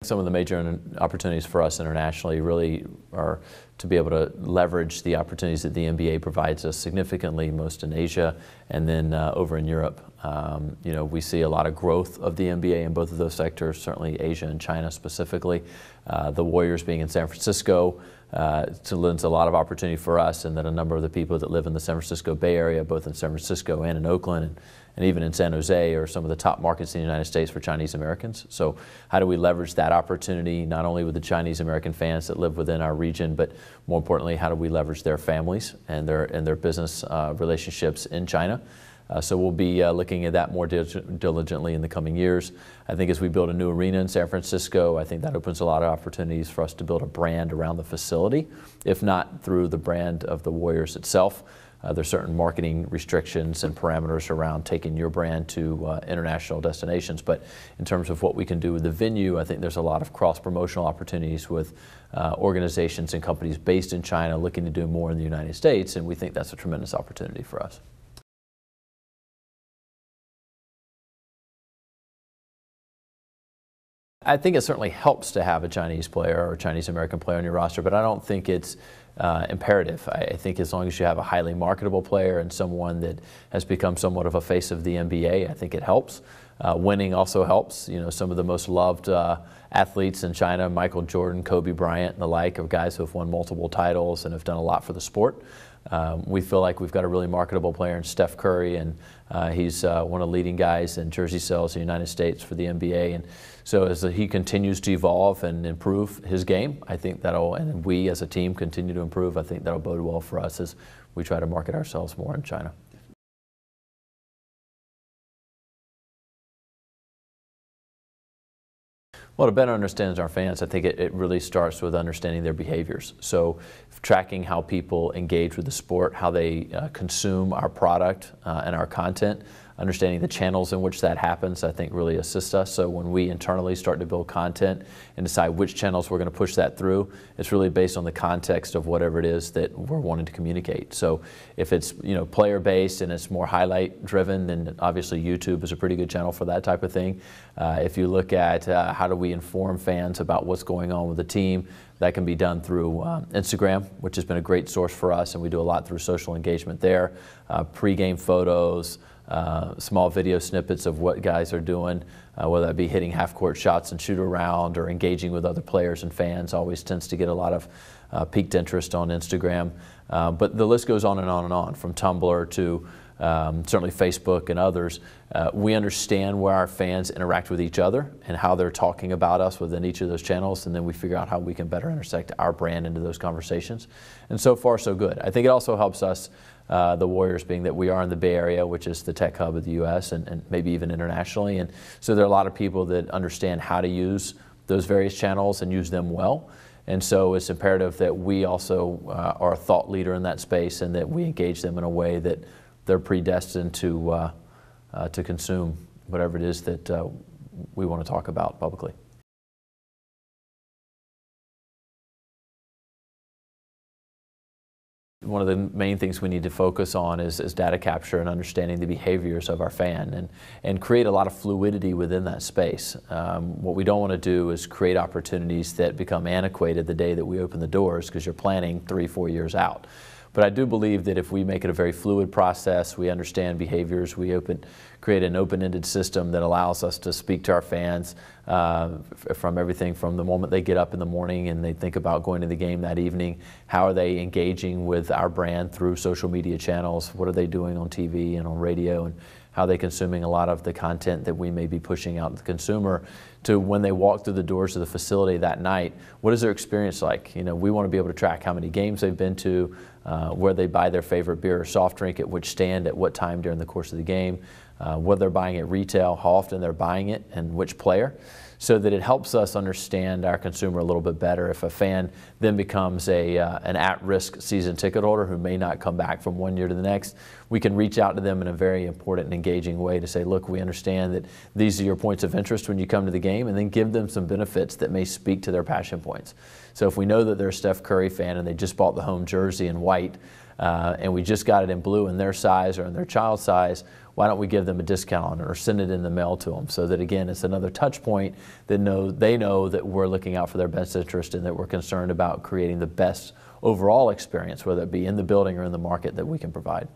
Some of the major opportunities for us internationally really are to be able to leverage the opportunities that the NBA provides us significantly, most in Asia and then over in Europe. We see a lot of growth of the NBA in both of those sectors, certainly Asia and China specifically. The Warriors being in San Francisco lends a lot of opportunity for us, and then a number of the people that live in the San Francisco Bay Area, both in San Francisco and in Oakland, and even in San Jose, are some of the top markets in the United States for Chinese Americans. So how do we leverage that opportunity, not only with the Chinese American fans that live within our region, but more importantly, how do we leverage their families and their business relationships in China? So we'll be looking at that more diligently in the coming years. I think as we build a new arena in San Francisco, I think that opens a lot of opportunities for us to build a brand around the facility, if not through the brand of the Warriors itself. There's certain marketing restrictions and parameters around taking your brand to international destinations. But in terms of what we can do with the venue, I think there's a lot of cross-promotional opportunities with organizations and companies based in China looking to do more in the United States, and we think that's a tremendous opportunity for us. I think it certainly helps to have a Chinese player or a Chinese American player on your roster, but I don't think it's imperative. I think as long as you have a highly marketable player and someone that has become somewhat of a face of the NBA, I think it helps. Winning also helps. Some of the most loved athletes in China, Michael Jordan, Kobe Bryant, and the like, are guys who have won multiple titles and have done a lot for the sport. We feel like we've got a really marketable player in Steph Curry, and he's one of the leading guys in jersey sales in the United States for the NBA. And so as he continues to evolve and improve his game, I think and we as a team continue to improve, I think that'll bode well for us as we try to market ourselves more in China. Well, to better understand our fans, I think it really starts with understanding their behaviors. So tracking how people engage with the sport, how they consume our product and our content, understanding the channels in which that happens, I think really assists us. So when we internally start to build content and decide which channels we're going to push that through, it's really based on the context of whatever it is that we're wanting to communicate. So if it's player-based and it's more highlight-driven, then obviously YouTube is a pretty good channel for that type of thing. If you look at how do we inform fans about what's going on with the team, that can be done through Instagram, which has been a great source for us, and we do a lot through social engagement there. Pre-game photos, small video snippets of what guys are doing, whether that be hitting half-court shots and shoot around or engaging with other players and fans, always tends to get a lot of piqued interest on Instagram. But the list goes on and on and on, from Tumblr to certainly Facebook and others. We understand where our fans interact with each other and how they're talking about us within each of those channels, and then we figure out how we can better intersect our brand into those conversations. And so far, so good. I think it also helps us, the Warriors, being that we are in the Bay Area, which is the tech hub of the U.S. and maybe even internationally. And so there are a lot of people that understand how to use those various channels and use them well. And so it's imperative that we also are a thought leader in that space and that we engage them in a way that they're predestined to consume whatever it is that we want to talk about publicly. One of the main things we need to focus on is data capture and understanding the behaviors of our fan and create a lot of fluidity within that space. What we don't want to do is create opportunities that become antiquated the day that we open the doors, because you're planning 3-4 years out. But I do believe that if we make it a very fluid process, we understand behaviors, we create an open-ended system that allows us to speak to our fans from everything from the moment they get up in the morning and they think about going to the game that evening, how are they engaging with our brand through social media channels, what are they doing on TV and on radio, and how are they consuming a lot of the content that we may be pushing out to the consumer, to when they walk through the doors of the facility that night, what is their experience like? We want to be able to track how many games they've been to, where they buy their favorite beer or soft drink, at which stand, at what time during the course of the game, whether they're buying at retail, how often they're buying it, and which player, so that it helps us understand our consumer a little bit better. If a fan then becomes an at-risk season ticket holder who may not come back from one year to the next, we can reach out to them in a very important and engaging way to say, look, we understand that these are your points of interest when you come to the game, and then give them some benefits that may speak to their passion points. So if we know that they're a Steph Curry fan and they just bought the home jersey in white, and we just got it in blue in their size or in their child size, why don't we give them a discount on it or send it in the mail to them, so that again it's another touch point that they know that we're looking out for their best interest and that we're concerned about creating the best overall experience, whether it be in the building or in the market, that we can provide.